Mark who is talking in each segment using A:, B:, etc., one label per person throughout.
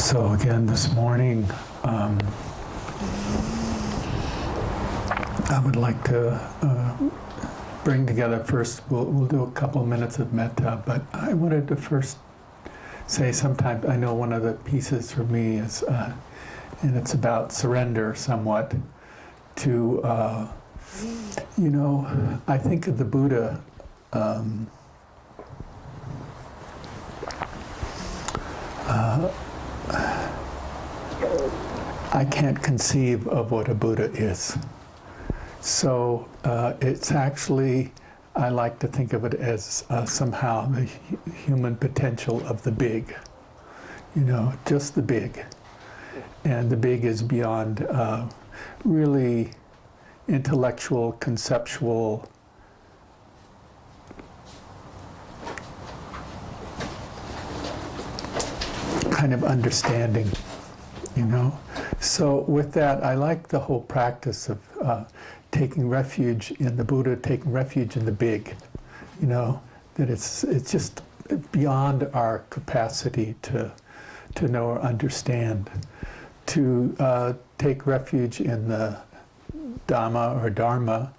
A: So again, this morning, I would like to bring together first, we'll do a couple of minutes of metta, but I wanted to first say sometimes, I know one of the pieces for me is, and it's about surrender somewhat to, I think of the Buddha, I can't conceive of what a Buddha is. So it's actually, I like to think of it as somehow the human potential of the big, just the big. And the big is beyond really intellectual, conceptual, kind of understanding, So with that, I like the whole practice of taking refuge in the Buddha, taking refuge in the big, that it's just beyond our capacity to know or understand. To take refuge in the Dhamma or Dharma,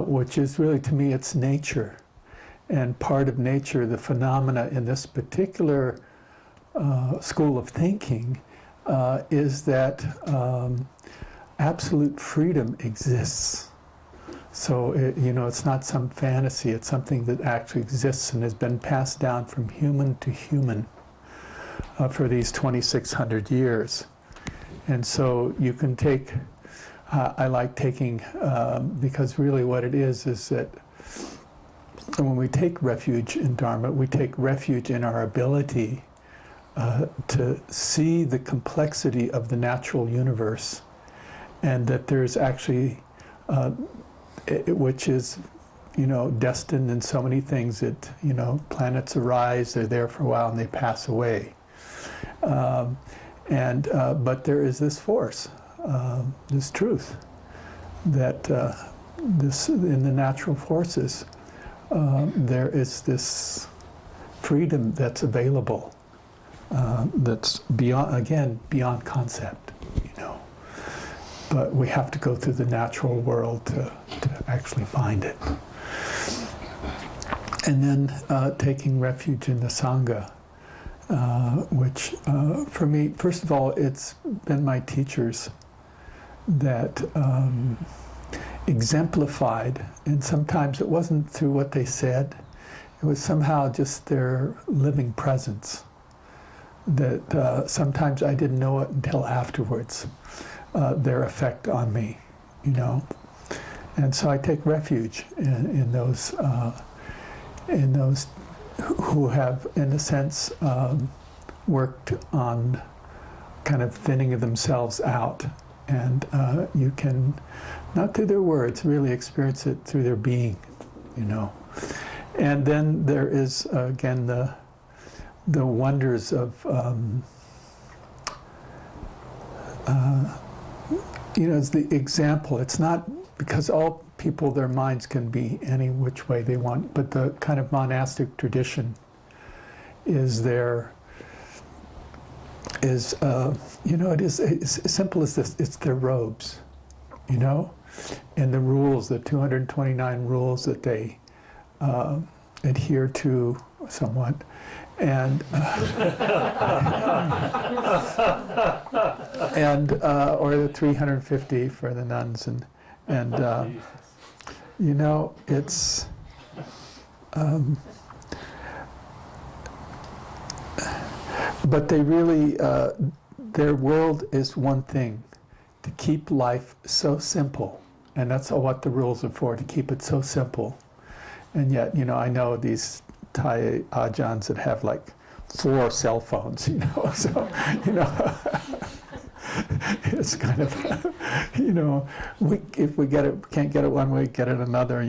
A: which is really, to me, it's nature. And part of nature, the phenomena in this particular school of thinking is that absolute freedom exists. So, it's not some fantasy, it's something that actually exists and has been passed down from human to human for these 2,600 years. And so you can take, I like taking, because really what it is that when we take refuge in Dharma, we take refuge in our ability to see the complexity of the natural universe, and that there's actually, which is, destined in so many things that, planets arise, they're there for a while, and they pass away. But there is this force, this truth, that this in the natural forces, there is this freedom that's available. That's beyond concept, But we have to go through the natural world to actually find it. And then taking refuge in the Sangha, which for me, first of all, it's been my teachers that exemplified, and sometimes it wasn't through what they said, it was somehow just their living presence. That sometimes I didn't know it until afterwards, their effect on me, And so I take refuge in those who have, in a sense, worked on kind of thinning themselves out. And you can, not through their words, really experience it through their being, And then there is, again, the wonders of, it's the example. It's not because all people, their minds can be any which way they want, but the kind of monastic tradition is there, it is as simple as this. It's their robes, and the rules, the 229 rules that they adhere to somewhat. And or the 350 for the nuns, and it's but they really their world is one thing, to keep life so simple, and that's what the rules are for, to keep it so simple. And yet, I know these Thai ajahns that have like 4 cell phones, so, it's kind of, if we can't get it one way, get it another,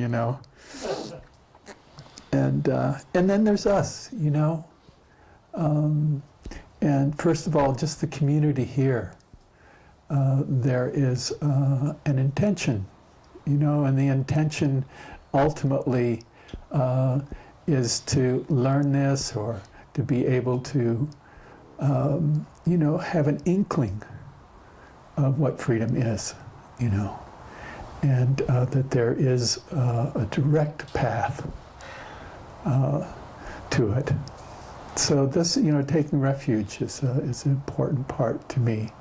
A: And then there's us, and first of all, just the community here. There is an intention, and the intention ultimately is to learn this, or to be able to have an inkling of what freedom is, and that there is a direct path to it. So this, taking refuge is an important part to me.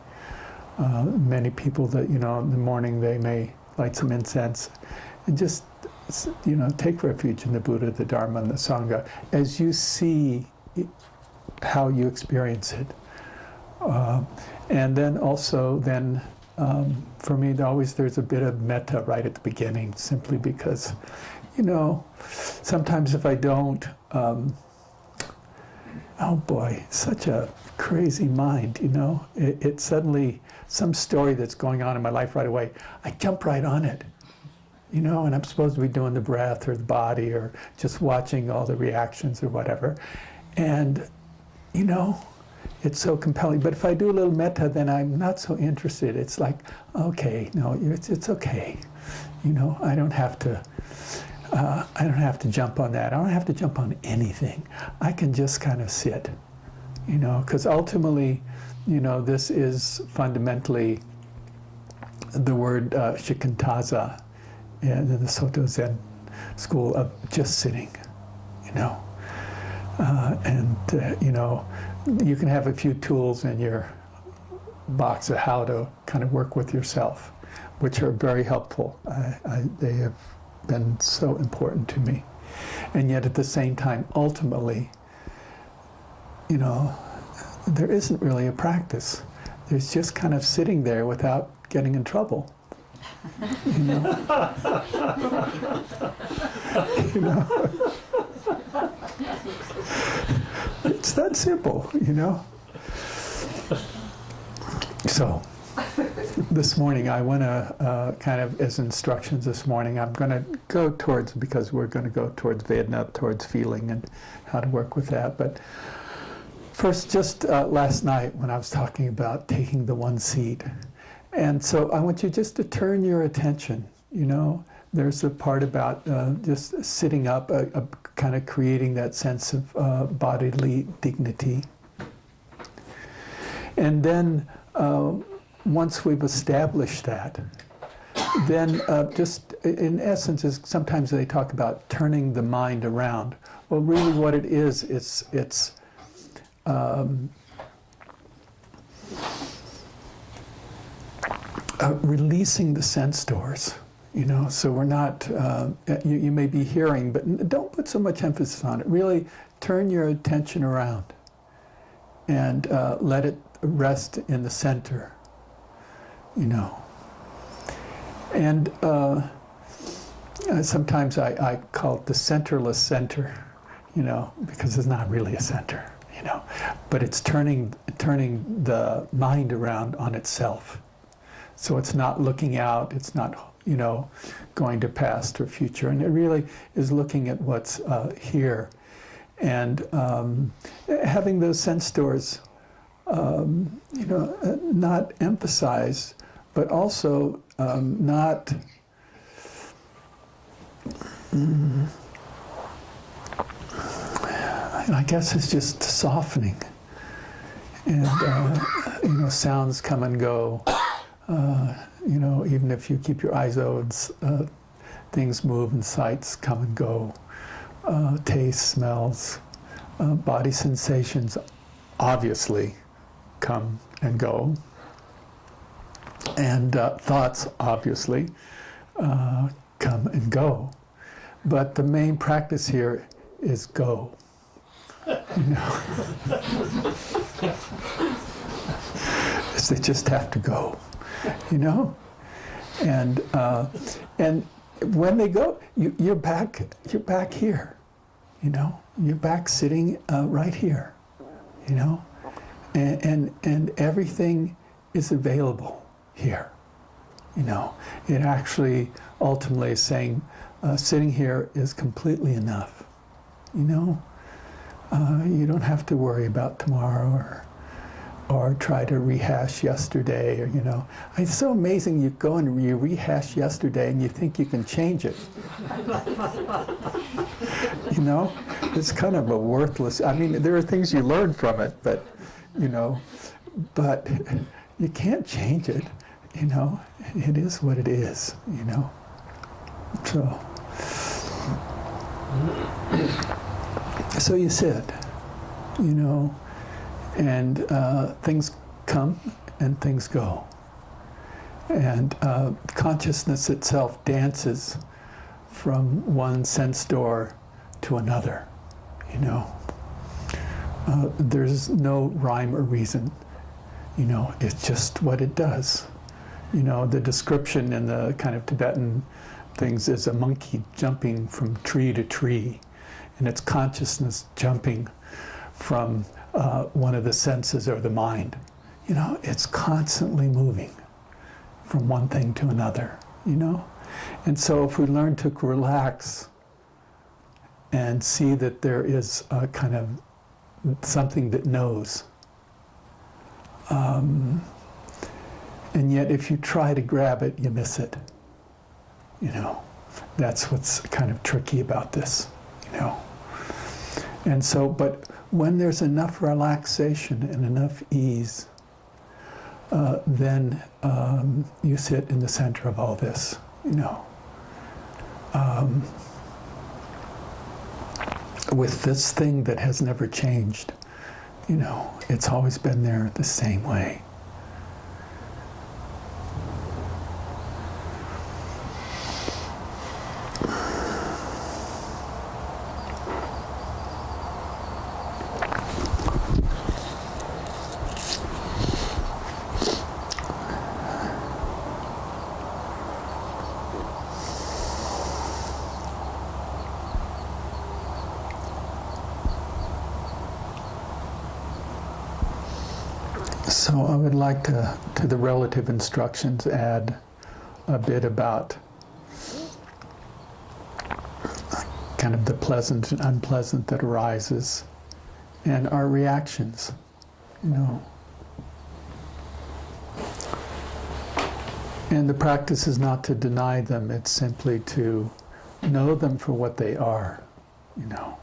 A: Many people that, in the morning they may light some incense and just, take refuge in the Buddha, the Dharma, and the Sangha as you see how you experience it. And then also, for me, there's a bit of metta right at the beginning, simply because, sometimes if I don't, oh boy, such a crazy mind, It suddenly, some story that's going on in my life right away, I jump right on it, and I'm supposed to be doing the breath or the body or just watching all the reactions or whatever. And, it's so compelling. But if I do a little metta, then I'm not so interested. It's like, okay, no, it's okay. I don't have to jump on that. I don't have to jump on anything. I can just kind of sit, because ultimately, this is fundamentally the word shikantaza in the Soto Zen school of just sitting, you can have a few tools in your box of how to kind of work with yourself, which are very helpful. They have been so important to me. And yet at the same time, ultimately, there isn't really a practice. There's just kind of sitting there without getting in trouble. It's that simple, So, this morning I want to kind of, as instructions this morning, I'm going to go towards, because we're going to go towards Vedana, towards feeling and how to work with that. But first, just last night when I was talking about taking the one seat, and so I want you just to turn your attention, There's a part about just sitting up, kind of creating that sense of bodily dignity. And then once we've established that, then just in essence, sometimes they talk about turning the mind around. Well, really what it is, it's releasing the sense doors. So we're not, you may be hearing, but don't put so much emphasis on it. Really turn your attention around and let it rest in the center, And sometimes I call it the centerless center, because it's not really a center, But it's turning the mind around on itself. So it's not looking out, it's not going to past or future, and it really is looking at what's here, and having those sense doors, not emphasized, but also not. I guess it's just softening, and sounds come and go. Even if you keep your eyes open, things move and sights come and go. Taste, smells, body sensations obviously come and go. And thoughts obviously come and go. But the main practice here is go. They just have to go. And when they go, you're back here, you're back sitting right here, and everything is available here, It actually ultimately is saying sitting here is completely enough, You don't have to worry about tomorrow or try to rehash yesterday, or it's so amazing. You go and you rehash yesterday and you think you can change it. It's kind of a worthless. I mean, there are things you learn from it, but you know, but you can't change it, you know. It is what it is, you know. So you sit, you know, and things come and things go. And consciousness itself dances from one sense door to another, you know. There's no rhyme or reason, you know, it's just what it does. You know, the description in the kind of Tibetan things is a monkey jumping from tree to tree, and it's consciousness jumping from one of the senses or the mind. You know, it's constantly moving from one thing to another, you know? And so if we learn to relax and see that there is a kind of something that knows, and yet if you try to grab it, you miss it, you know? That's what's kind of tricky about this, you know? And so, but when there's enough relaxation and enough ease, then you sit in the center of all this, you know. With this thing that has never changed, you know, it's always been there the same way. So I would like to the relative instructions, add a bit about kind of the pleasant and unpleasant that arises and our reactions, you know. And the practice is not to deny them, it's simply to know them for what they are, you know.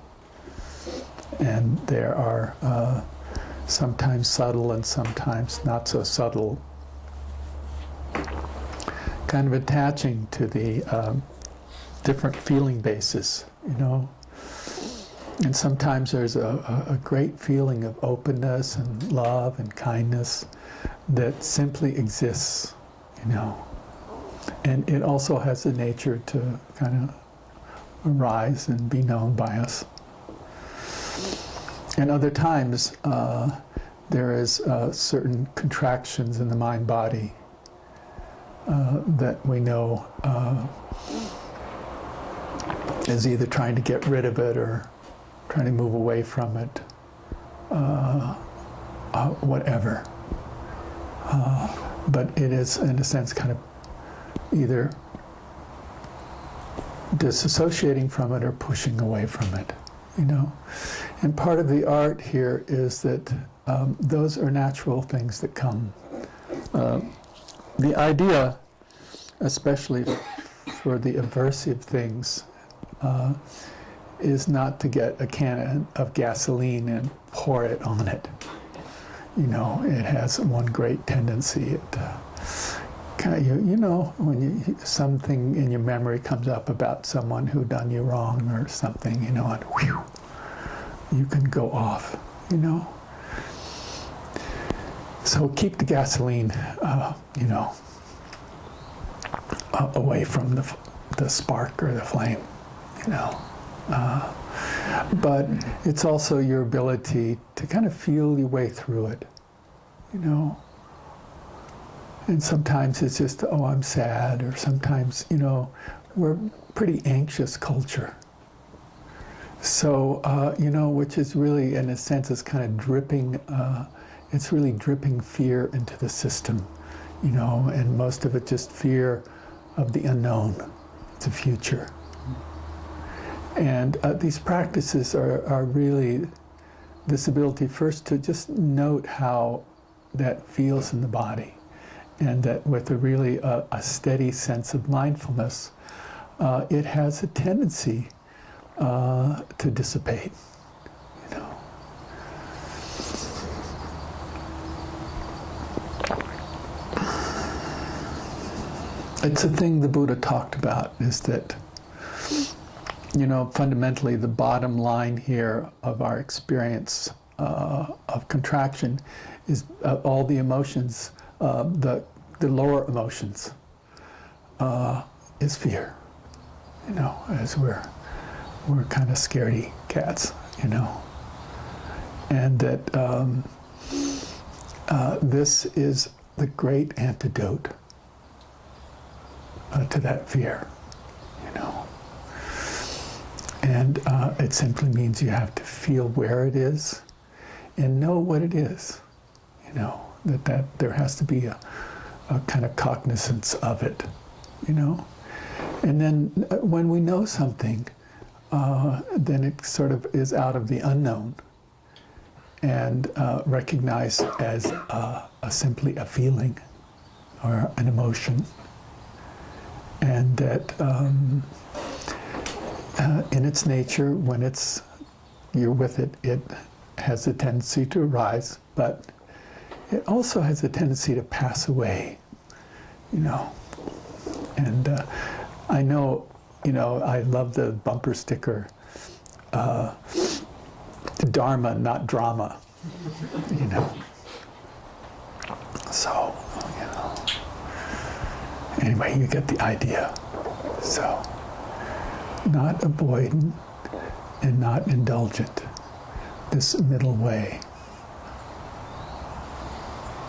A: And there are sometimes subtle and sometimes not so subtle, kind of attaching to the different feeling bases, you know. And sometimes there's a great feeling of openness and love and kindness that simply exists, you know. And it also has the nature to kind of arise and be known by us. And other times, there is certain contractions in the mind-body that we know is either trying to get rid of it or trying to move away from it, whatever. But it is, in a sense, kind of either disassociating from it or pushing away from it, you know. And part of the art here is that those are natural things that come. The idea, especially for the aversive things, is not to get a can of gasoline and pour it on it. You know, it has one great tendency. It you know, when something in your memory comes up about someone who done you wrong or something, you know, and whew, you can go off, you know. So keep the gasoline, you know, away from the spark or the flame, you know. But it's also your ability to kind of feel your way through it, you know. And sometimes it's just, oh, I'm sad, or sometimes, you know, we're a pretty anxious culture. So, you know, which is really, in a sense, is kind of dripping, it's really dripping fear into the system, you know, and most of it just fear of the unknown, the future. And these practices are really this ability first to just note how that feels in the body, and that with a really a steady sense of mindfulness, it has a tendency to dissipate, you know. it's a thing the Buddha talked about, is that, you know, fundamentally the bottom line here of our experience of contraction is all the emotions, the lower emotions, is fear. You know, as we're kind of scaredy cats, you know, and that this is the great antidote to that fear, you know. And it simply means you have to feel where it is and know what it is, you know, that there has to be a kind of cognizance of it, you know. And then when we know something, then it sort of is out of the unknown and recognized as simply a feeling or an emotion. And that in its nature, when you're with it, it has a tendency to arise, but it also has a tendency to pass away, you know. And I know, you know, I love the bumper sticker, Dharma, not drama, you know. So, you know. Anyway, you get the idea. So, not avoidant and not indulgent. This middle way.